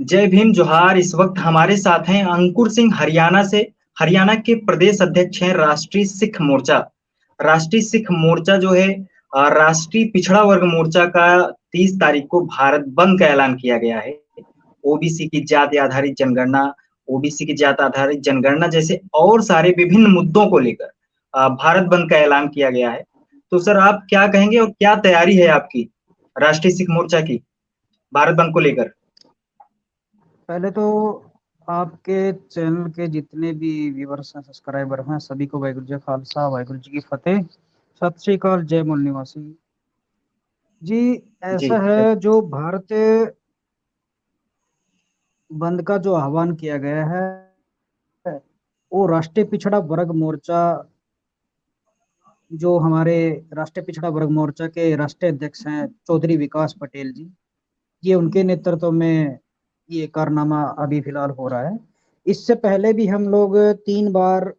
जय भीम जोहार। इस वक्त हमारे साथ हैं अंकुर सिंह हरियाणा से। हरियाणा के प्रदेश अध्यक्ष हैं राष्ट्रीय सिख मोर्चा। राष्ट्रीय सिख मोर्चा जो है राष्ट्रीय पिछड़ा वर्ग मोर्चा का 30 तारीख को भारत बंद का ऐलान किया गया है। ओबीसी की जाति आधारित जनगणना, ओबीसी की जाति आधारित जनगणना जैसे और सारे विभिन्न मुद्दों को लेकर भारत बंद का ऐलान किया गया है। तो सर आप क्या कहेंगे और क्या तैयारी है आपकी राष्ट्रीय सिख मोर्चा की भारत बंद को लेकर? पहले तो आपके चैनल के जितने भी व्यूअर्स हैं, सब्सक्राइबर हैं, सभी को वाहिगुरू जी का खालसा वाहिगुरू जी की फतेह। सत श्री अकाल, जय मूल निवासी जी। जी। ऐसा है, जो भारत बंद का जो आह्वान किया गया है वो राष्ट्रीय पिछड़ा वर्ग मोर्चा, जो हमारे राष्ट्रीय पिछड़ा वर्ग मोर्चा के राष्ट्रीय अध्यक्ष हैं चौधरी विकास पटेल जी, ये उनके नेतृत्व में ये कारनामा अभी फिलहाल हो रहा है। इससे पहले भी हम लोग 3 बार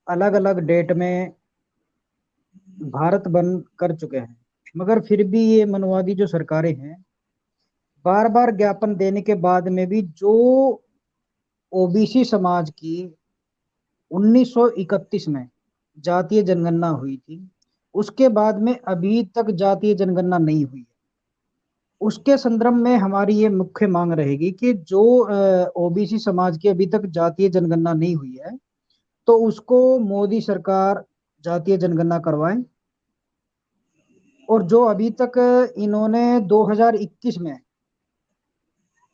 अलग अलग डेट में भारत बंद कर चुके हैं, मगर फिर भी ये मनवादी जो सरकारें हैं बार बार ज्ञापन देने के बाद में भी जो ओबीसी समाज की 1931 में जातीय जनगणना हुई थी, उसके बाद में अभी तक जातीय जनगणना नहीं हुई है। उसके संदर्भ में हमारी ये मुख्य मांग रहेगी कि जो ओबीसी समाज की अभी तक जातीय जनगणना नहीं हुई है, तो उसको मोदी सरकार जातीय जनगणना करवाए। और जो अभी तक इन्होंने 2021 में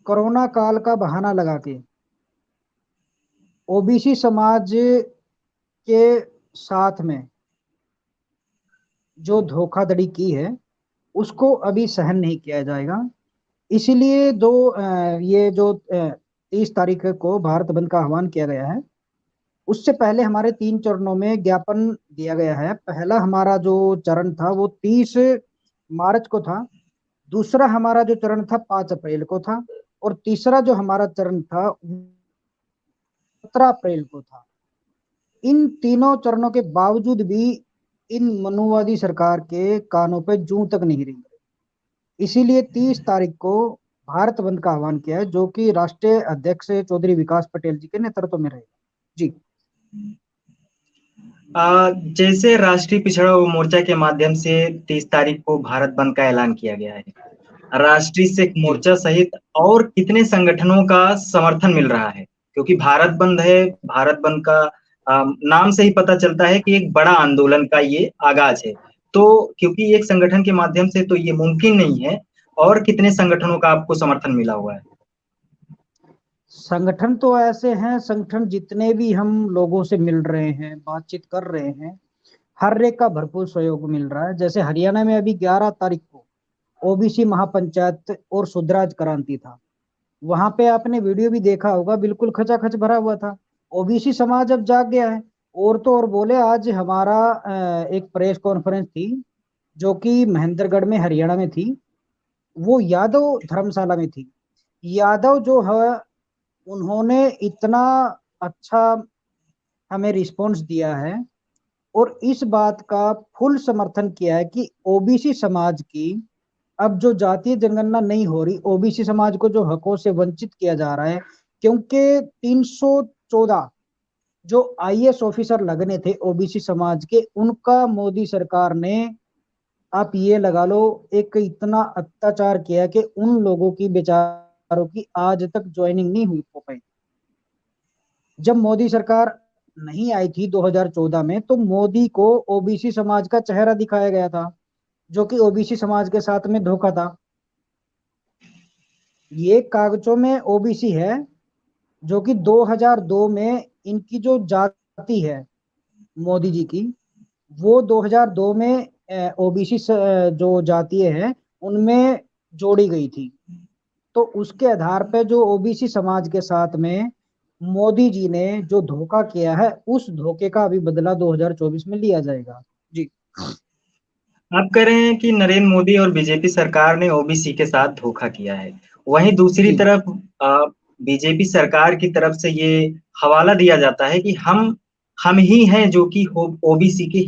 कोरोना काल का बहाना लगा के ओबीसी समाज के साथ में जो धोखाधड़ी की है, उसको अभी सहन नहीं किया जाएगा। इसीलिए ये जो 30 तारीख को भारत बंद का आह्वान किया गया है, उससे पहले हमारे 3 चरणों में ज्ञापन दिया गया है। पहला हमारा जो चरण था वो 30 मार्च को था, दूसरा हमारा जो चरण था 5 अप्रैल को था, और तीसरा जो हमारा चरण था 17 अप्रैल को था। इन तीनों चरणों के बावजूद भी इन मनुवादी सरकार के कानों पे जूं तक नहीं रेंग रही। इसीलिए 30 तारीख को भारत बंद का आह्वान किया है, जो कि राष्ट्रीय अध्यक्ष चौधरी विकास पटेल जी के नेतृत्व में रहेगा जी। जैसे राष्ट्रीय पिछड़ा मोर्चा के माध्यम से 30 तारीख को भारत बंद का ऐलान किया गया है, राष्ट्रीय सिख जी मोर्चा सहित और कितने संगठनों का समर्थन मिल रहा है? क्योंकि भारत बंद है, भारत बंद का नाम से ही पता चलता है कि एक बड़ा आंदोलन का ये आगाज है। तो क्योंकि एक संगठन के माध्यम से तो ये मुमकिन नहीं है, और कितने संगठनों का आपको समर्थन मिला हुआ है? संगठन तो ऐसे हैं, संगठन जितने भी हम लोगों से मिल रहे हैं, बातचीत कर रहे हैं, हर एक का भरपूर सहयोग मिल रहा है। जैसे हरियाणा में अभी 11 तारीख को ओबीसी महापंचायत और सुधराज क्रांति था। वहां पे आपने वीडियो भी देखा होगा, बिल्कुल खचाखच भरा हुआ था। ओबीसी समाज अब जाग गया है। और तो और बोले, आज हमारा एक प्रेस कॉन्फ्रेंस थी जो कि महेंद्रगढ़ में हरियाणा में थी, वो यादव धर्मशाला में थी। यादव जो है, उन्होंने इतना अच्छा हमें रिस्पॉन्स दिया है और इस बात का फुल समर्थन किया है कि ओबीसी समाज की अब जो जातीय जनगणना नहीं हो रही, ओबीसी समाज को जो हकों से वंचित किया जा रहा है, क्योंकि 314 जो आईएएस ऑफिसर लगने थे ओबीसी समाज के, उनका मोदी सरकार ने, आप ये लगा लो, एक इतना अत्याचार किया कि उन लोगों की, बेचारों की आज तक ज्वाइनिंग नहीं हुई हो पाई। जब मोदी सरकार नहीं आई थी 2014 में, तो मोदी को ओबीसी समाज का चेहरा दिखाया गया था, जो कि ओबीसी समाज के साथ में धोखा था। ये कागजों में ओबीसी है, जो कि 2002 में इनकी जो जाति है मोदी जी की, वो 2002 में ओबीसी जो जातीय है उनमें जोड़ी गई थी। तो उसके आधार पर जो ओबीसी समाज के साथ में मोदी जी ने जो धोखा किया है, उस धोखे का अभी बदला 2024 में लिया जाएगा जी। आप कह रहे हैं कि नरेंद्र मोदी और बीजेपी सरकार ने ओबीसी के साथ धोखा किया है। वहीं दूसरी जी तरफ बीजेपी सरकार की तरफ से ये हवाला दिया जाता है कि हम ही हैं जो कि ओबीसी की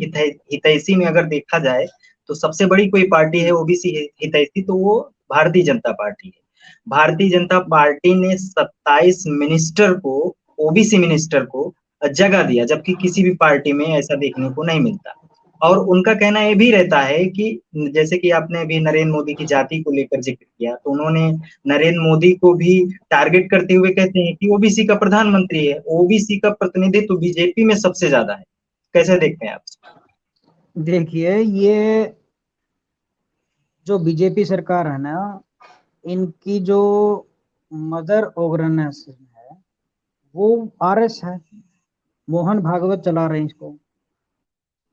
हितैषी में अगर देखा जाए तो सबसे बड़ी कोई पार्टी है ओबीसी हितैषी, तो वो भारतीय जनता पार्टी है। भारतीय जनता पार्टी ने 27 मिनिस्टर को, ओबीसी मिनिस्टर को जगह दिया, जबकि किसी भी पार्टी में ऐसा देखने को नहीं मिलता। और उनका कहना ये भी रहता है कि जैसे कि आपने अभी नरेंद्र मोदी की जाति को लेकर जिक्र किया, तो उन्होंने नरेंद्र मोदी को भी टारगेट करते हुए कहते हैं कि ओबीसी का प्रधानमंत्री है, ओबीसी का प्रतिनिधित्व बीजेपी में सबसे ज्यादा है। कैसे देखते हैं आप? देखिए, ये जो बीजेपी सरकार है ना, इनकी जो मदर ऑर्गेनाइजेशन है वो आरएस है। मोहन भागवत चला रहे हैं इसको।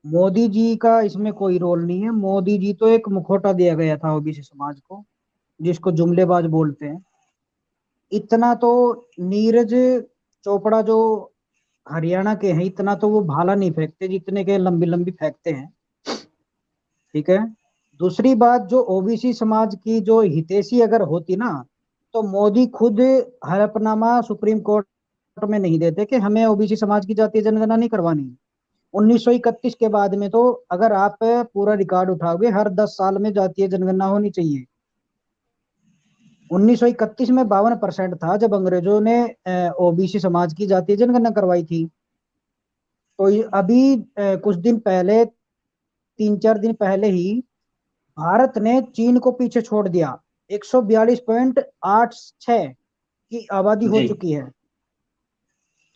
मोदी जी का इसमें कोई रोल नहीं है। मोदी जी तो एक मुखौटा दिया गया था ओबीसी समाज को, जिसको जुमलेबाज बोलते हैं। इतना तो नीरज चोपड़ा जो हरियाणा के हैं, इतना तो वो भाला नहीं फेंकते जितने के लंबी लंबी फेंकते हैं। ठीक है। दूसरी बात, जो ओबीसी समाज की जो हितैषी अगर होती ना, तो मोदी खुद हलफनामा सुप्रीम कोर्ट में नहीं देते कि हमें ओबीसी समाज की जातीय जनगणना नहीं करवानी। 1931 के बाद में तो अगर आप पूरा रिकॉर्ड उठाओगे, हर 10 साल में जातीय जनगणना होनी चाहिए। 1931 में 52% था जब अंग्रेजों ने ओबीसी समाज की जातीय जनगणना करवाई थी। तो अभी कुछ दिन पहले, 3-4 दिन पहले ही भारत ने चीन को पीछे छोड़ दिया। 142.86 की आबादी हो जी चुकी है।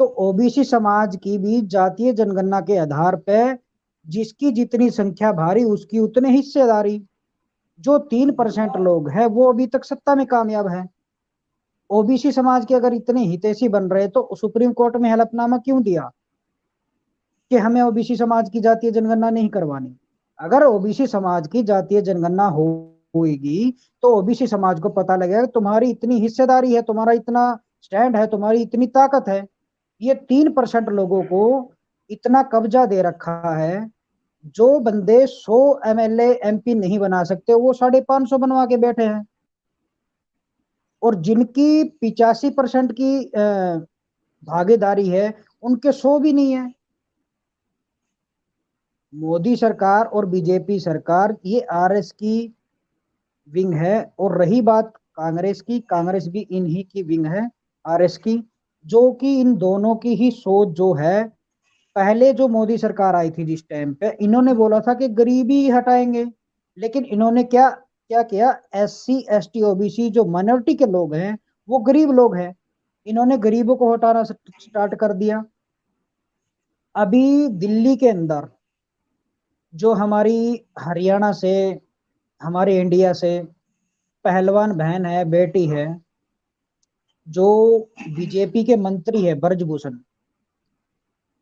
तो ओबीसी समाज की भी जातीय जनगणना के आधार पर जिसकी जितनी संख्या भारी, उसकी उतनी हिस्सेदारी। जो 3% लोग हैं वो अभी तक सत्ता में कामयाब है। ओबीसी समाज के अगर इतने हितैषी बन रहे तो सुप्रीम कोर्ट में हलफनामा क्यों दिया कि हमें ओबीसी समाज की जातीय जनगणना नहीं करवानी। अगर ओबीसी समाज की जातीय जनगणना होगी तो ओबीसी समाज को पता लगेगा तुम्हारी इतनी हिस्सेदारी है, तुम्हारा इतना स्टैंड है, तुम्हारी इतनी ताकत है। ये 3% लोगों को इतना कब्जा दे रखा है। जो बंदे 100 एमएलए एमपी नहीं बना सकते, वो 550 बनवा के बैठे हैं। और जिनकी 85% की भागीदारी है, उनके 100 भी नहीं है। मोदी सरकार और बीजेपी सरकार ये आरएस की विंग है। और रही बात कांग्रेस की, कांग्रेस भी इन्हीं की विंग है, आरएस की। जो कि इन दोनों की ही सोच जो है, पहले जो मोदी सरकार आई थी जिस टाइम पे, इन्होंने बोला था कि गरीबी हटाएंगे। लेकिन इन्होंने क्या क्या किया? एससी एसटी ओबीसी जो माइनॉरिटी के लोग हैं, वो गरीब लोग हैं, इन्होंने गरीबों को हटाना स्टार्ट कर दिया। अभी दिल्ली के अंदर जो हमारी हरियाणा से, हमारे इंडिया से पहलवान बहन है, बेटी है, जो बीजेपी के मंत्री है ब्रजभूषण,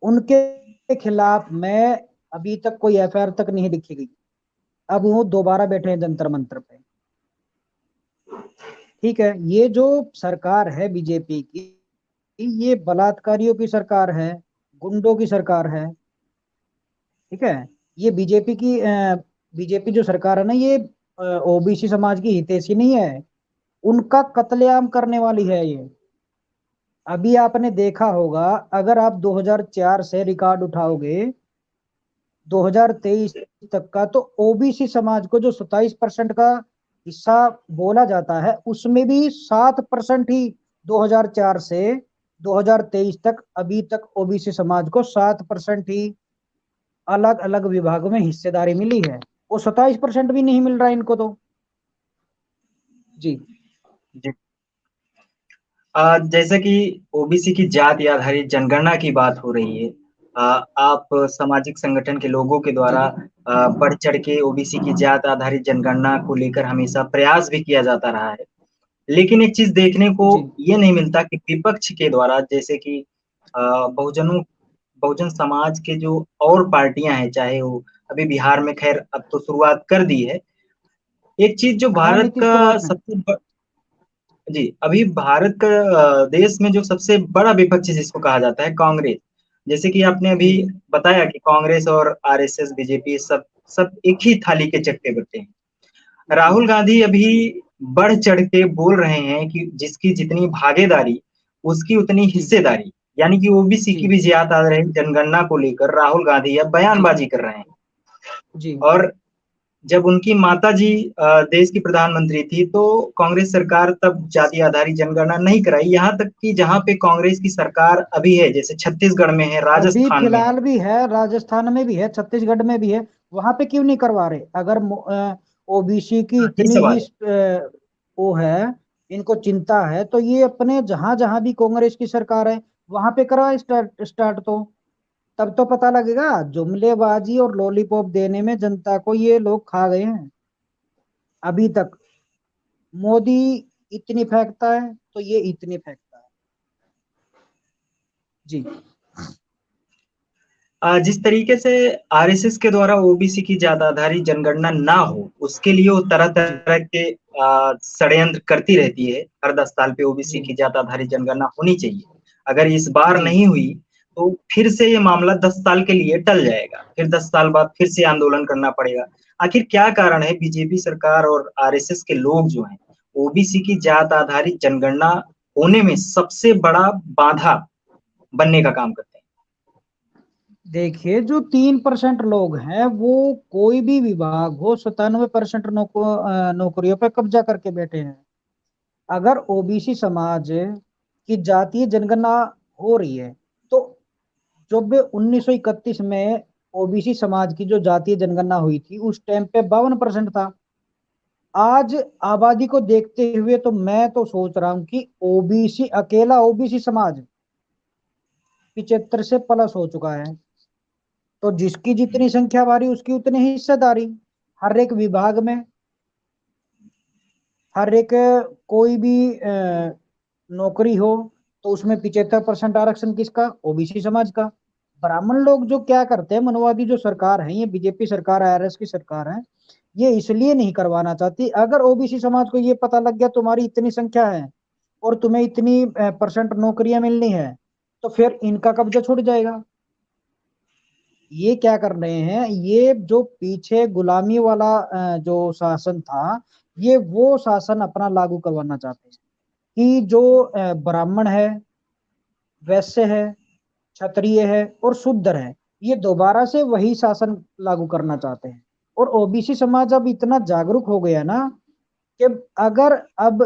उनके खिलाफ में अभी तक कोई एफआईआर तक नहीं लिखी गई। अब वो दोबारा बैठे हैं जंतर मंतर पे। ठीक है। ये जो सरकार है बीजेपी की, ये बलात्कारियों की सरकार है, गुंडों की सरकार है। ठीक है। ये बीजेपी जो सरकार है ना, ये ओबीसी समाज की हितैषी नहीं है, उनका कत्लेआम करने वाली है ये। अभी आपने देखा होगा, अगर आप 2004 से रिकॉर्ड उठाओगे 2023 तक का, तो ओबीसी समाज को जो 27% का हिस्सा बोला जाता है, उसमें भी 7% ही 2004 से 2023 तक, अभी तक ओबीसी समाज को 7% ही अलग अलग विभागों में हिस्सेदारी मिली है। वो 27% भी नहीं मिल रहा इनको तो। जी जी। जैसे कि ओबीसी की जाति आधारित जनगणना की बात हो रही है, आप सामाजिक संगठन के लोगों के द्वारा जी बढ़ चढ़ के ओबीसी की जात आधारित जनगणना को लेकर हमेशा प्रयास भी किया जाता रहा है। लेकिन एक चीज देखने को जी ये नहीं मिलता कि विपक्ष के द्वारा, जैसे कि बहुजन समाज के जो और पार्टियां हैं, चाहे वो अभी बिहार में, खैर अब तो शुरुआत कर दी है। एक चीज जो हाँ, भारत नीतीश का कुमार ने। सबसे जी, अभी भारत का देश में जो सबसे बड़ा विपक्ष जिसको कहा जाता है, कांग्रेस। जैसे कि आपने अभी जी बताया कि कांग्रेस और आरएसएस, बीजेपी सब सब एक ही थाली के चट्टे बट्टे हैं। जी राहुल गांधी अभी बढ़ चढ़ के बोल रहे हैं कि जिसकी जितनी भागीदारी, उसकी उतनी जी हिस्सेदारी, यानी कि ओबीसी की जी भी ज्यादा आ रही जनगणना को लेकर राहुल गांधी अब जी बयानबाजी कर रहे हैं। जी और जब उनकी माता जी देश की प्रधानमंत्री थी तो कांग्रेस सरकार तब जाति आधारित जनगणना नहीं कराई। यहाँ तक कि जहाँ पे कांग्रेस की सरकार अभी है, जैसे छत्तीसगढ़ में है, अभी राजस्थान में है। फिलहाल भी है, राजस्थान में भी है, छत्तीसगढ़ में भी है। वहां पे क्यों नहीं करवा रहे? अगर ओबीसी की हाँ, यही इतनी ही सवाल है। वो है, इनको चिंता है, तो ये अपने जहां जहां भी कांग्रेस की सरकार है वहां पे करवाए स्टार्ट स्टार्ट। तो तब तो पता लगेगा, जुमलेबाजी और लॉलीपॉप देने में जनता को ये लोग खा गए हैं अभी तक। मोदी इतनी फेंकता है तो ये इतनी फेंकता है। जी। जिस तरीके से आरएसएस के द्वारा ओबीसी की जाति जनगणना ना हो, उसके लिए वो तरह जी। तरह के षड्यंत्र करती रहती है। हर 10 साल पे ओबीसी जी। की जाति जनगणना होनी चाहिए। अगर इस बार जी। नहीं हुई तो फिर से ये मामला 10 साल के लिए टल जाएगा, फिर 10 साल बाद फिर से आंदोलन करना पड़ेगा। आखिर क्या कारण है बीजेपी सरकार और आरएसएस के लोग जो हैं ओबीसी की जाति आधारित जनगणना होने में सबसे बड़ा बाधा बनने का काम करते हैं? देखिए, जो 3% लोग हैं वो कोई भी विभाग हो 97% नौकरियों पर कब्जा करके बैठे हैं। अगर ओबीसी समाज की जातीय जनगणना हो रही है तो जब 1931 में ओबीसी समाज की जो जातीय जनगणना हुई थी उस टाइम पे 52% था। आज आबादी को देखते हुए तो मैं तो सोच रहा हूं कि ओबीसी, अकेला ओबीसी समाज 75 से प्लस हो चुका है। तो जिसकी जितनी संख्या बारी उसकी उतनी ही हिस्सेदारी हर एक विभाग में, हर एक कोई भी नौकरी हो तो उसमें 75% आरक्षण किसका? ओबीसी समाज का। ब्राह्मण लोग जो क्या करते हैं, मनवादी जो सरकार है, ये बीजेपी सरकार, आरएस की सरकार है, ये इसलिए नहीं करवाना चाहती। अगर ओबीसी समाज को ये पता लग गया तुम्हारी इतनी संख्या है और तुम्हें इतनी परसेंट नौकरियां मिलनी है, तो फिर इनका कब्जा छूट जाएगा। ये क्या कर रहे हैं, ये जो पीछे गुलामी वाला जो शासन था, ये वो शासन अपना लागू करवाना चाहते हैं कि जो ब्राह्मण है, वैश्य है, क्षत्रिय है और शूद्र है, ये दोबारा से वही शासन लागू करना चाहते हैं। और ओबीसी समाज अब इतना जागरूक हो गया ना कि अगर अब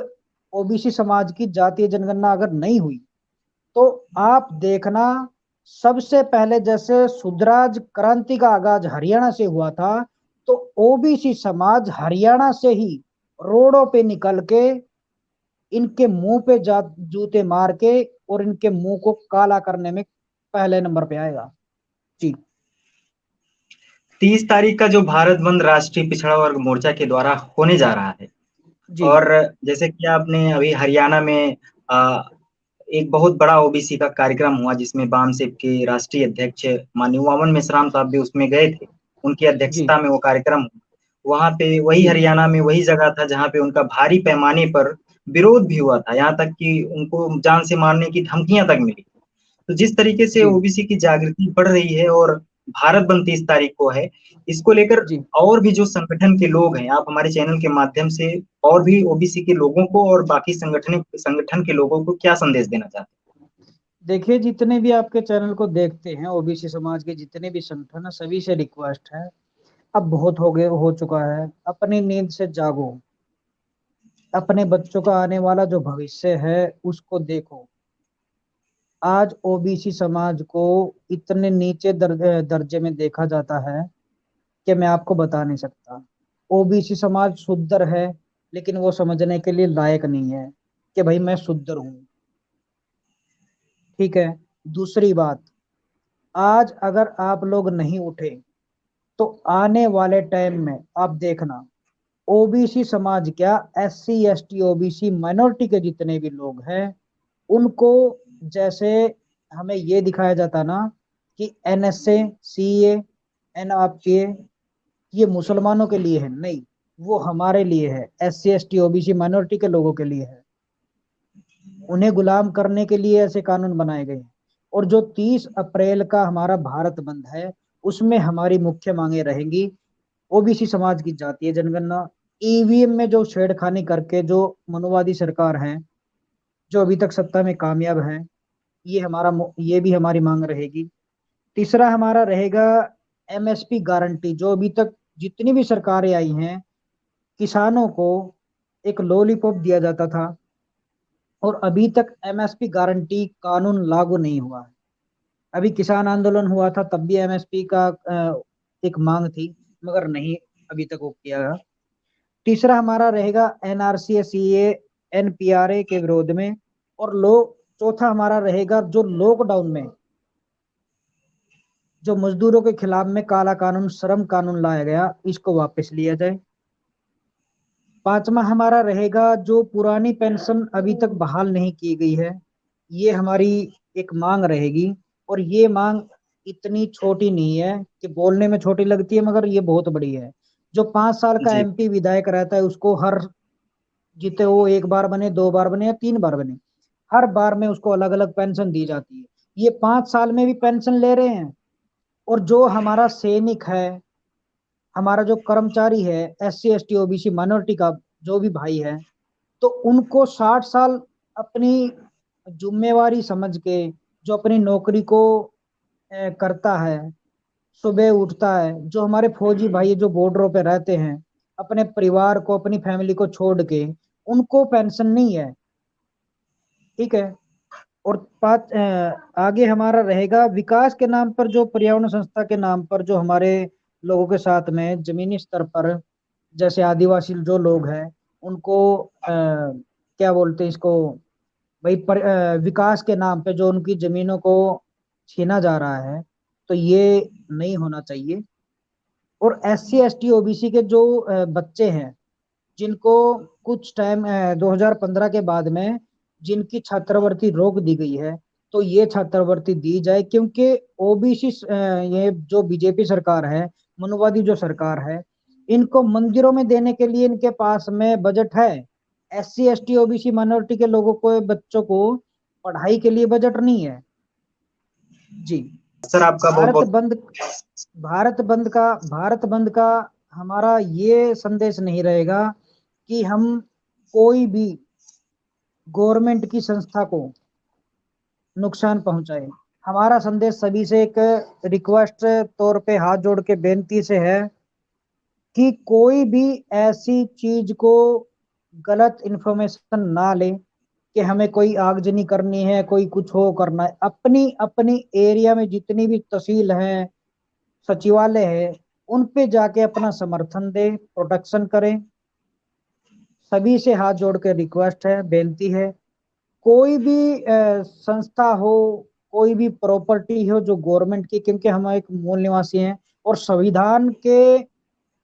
ओबीसी समाज की जातीय जनगणना अगर नहीं हुई तो आप देखना, सबसे पहले जैसे सुधराज क्रांति का आगाज हरियाणा से हुआ था, तो ओबीसी समाज हरियाणा से ही रोडों पे निकल के इनके मुंह पे जूते मार के और इनके मुंह को काला करने में पहले नंबर पे आएगा। जी। 30 तारीख का जो भारत बंद राष्ट्रीय पिछड़ा वर्ग मोर्चा के द्वारा होने जा रहा है, जी। और जैसे कि आपने अभी हरियाणा में एक बहुत बड़ा ओबीसी का कार्यक्रम हुआ जिसमें बामसेप के राष्ट्रीय अध्यक्ष माननीय वामन मेश्राम साहब भी उसमें गए थे। उनकी जी। अध्यक्षता में वो कार्यक्रम हुआ। वहां पे वही जी। हरियाणा में वही जगह था जहाँ पे उनका भारी पैमाने पर विरोध भी हुआ था, यहाँ तक कि उनको जान से मारने की धमकियां तक मिली। तो जिस तरीके से जी। ओबीसी की जागृति बढ़ रही है और भारत बंद 30 तारीख को है, इसको लेकर जी। और भी जो संगठन के लोग हैं, आप हमारे चैनल के माध्यम से और भी ओबीसी के लोगों को और बाकी संगठन के लोगों को क्या संदेश देना चाहते देखिए, जितने भी आपके चैनल को देखते हैं ओबीसी समाज के जितने भी संगठन है, सभी से रिक्वेस्ट है, अब बहुत हो गए, हो चुका है, अपनी नींद से जागो, अपने बच्चों का आने वाला जो भविष्य है उसको देखो। आज ओबीसी समाज को इतने नीचे दर्जे में देखा जाता है कि मैं आपको बता नहीं सकता। ओबीसी समाज शुद्र है लेकिन वो समझने के लिए लायक नहीं है कि भाई मैं शुद्र हूं। ठीक है। दूसरी बात, आज अगर आप लोग नहीं उठे तो आने वाले टाइम में आप देखना, ओबीसी समाज क्या, एससी एसटी ओबीसी माइनॉरिटी के जितने भी लोग हैं उनको, जैसे हमें ये दिखाया जाता ना कि एनएसए, सीए, एनआरटीए ये मुसलमानों के लिए है, नहीं, वो हमारे लिए है, एससी एसटी ओबीसी माइनॉरिटी के लोगों के लिए है। उन्हें गुलाम करने के लिए ऐसे कानून बनाए गए हैं। और जो 30 अप्रैल का हमारा भारत बंद है उसमें हमारी मुख्य मांगे रहेंगी, ओबीसी समाज की जातीय जनगणना, ईवीएम में जो छेड़खानी करके जो मनुवादी सरकार है जो अभी तक सत्ता में कामयाब है, ये भी हमारी मांग रहेगी। तीसरा हमारा रहेगा एमएसपी गारंटी, जो अभी तक जितनी भी सरकारें आई हैं, किसानों को एक लॉलीपॉप दिया जाता था, और अभी तक एमएसपी गारंटी कानून लागू नहीं हुआ है। अभी किसान आंदोलन हुआ था तब भी एमएसपी का एक मांग थी, मगर नहीं अभी तक वो किया गया। तीसरा हमारा रहेगा एनआरसी, सीए, एनपीआरए के विरोध में। और चौथा हमारा रहेगा जो लॉकडाउन में जो मजदूरों के खिलाफ में काला कानून, श्रम कानून लाया गया, इसको वापस लिया जाए। पांचवा हमारा रहेगा जो पुरानी पेंशन अभी तक बहाल नहीं की गई है, ये हमारी एक मांग रहेगी। और ये मांग इतनी छोटी नहीं है कि बोलने में छोटी लगती है, मगर ये बहुत बड़ी है। जो 5 साल का जी एमपी विधायक रहता है, उसको हर जितने वो एक बार बने, 2 बार बने या 3 बार बने, हर बार में उसको अलग अलग पेंशन दी जाती है। ये 5 साल में भी पेंशन ले रहे हैं। और जो हमारा सैनिक है, हमारा जो कर्मचारी है, SC ST OBC माइनॉरिटी का जो भी भाई है, तो उनको 60 साल अपनी जिम्मेवारी समझ के जो अपनी नौकरी को करता है, सुबह उठता है, जो हमारे फौजी भाई जो बॉर्डरों पे रहते हैं, अपने परिवार को, अपनी फैमिली को छोड़ के, उनको पेंशन नहीं है। ठीक है। और आगे हमारा रहेगा विकास के नाम पर, जो पर्यावरण संस्था के नाम पर जो हमारे लोगों के साथ में जमीनी स्तर पर, जैसे आदिवासी जो लोग हैं, उनको क्या बोलते हैं इसको भाई, विकास के नाम पे जो उनकी जमीनों को छीना जा रहा है, तो ये नहीं होना चाहिए। और SC ST OBC के जो बच्चे हैं, जिनको कुछ टाइम 2015 के बाद में जिनकी छात्रवृत्ति रोक दी गई है, तो ये छात्रवृत्ति दी जाए। क्योंकि ओबीसी, ये जो बीजेपी सरकार है, मनुवादी जो सरकार है, इनको मंदिरों में देने के लिए इनके पास में बजट है। SC ST OBC माइनॉरिटी के लोगों को, बच्चों को पढ़ाई के लिए बजट नहीं है। जी। सर, आपका बहुत भारत बहुत बंद भारत बंद का हमारा ये संदेश नहीं रहेगा कि हम कोई भी गवर्नमेंट की संस्था को नुकसान पहुंचाए। हमारा संदेश सभी से एक रिक्वेस्ट तौर पे हाथ जोड़ के बेनती से है कि कोई भी ऐसी चीज को गलत इंफॉर्मेशन ना ले कि हमें कोई आगजनी करनी है, कोई कुछ हो करना है। अपनी अपनी एरिया में जितनी भी तहसील है, सचिवालय है, उन पे जाके अपना समर्थन दे, प्रोटेक्शन करें। सभी से हाथ जोड़ के रिक्वेस्ट है, बेनती है। कोई भी संस्था हो, कोई भी प्रॉपर्टी हो जो गवर्नमेंट की, क्योंकि हम एक मूल निवासी हैं और संविधान के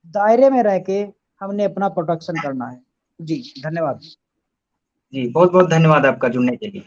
दायरे में रह के हमने अपना प्रोटेक्शन करना है। जी, धन्यवाद। जी, बहुत बहुत धन्यवाद आपका जुड़ने के लिए।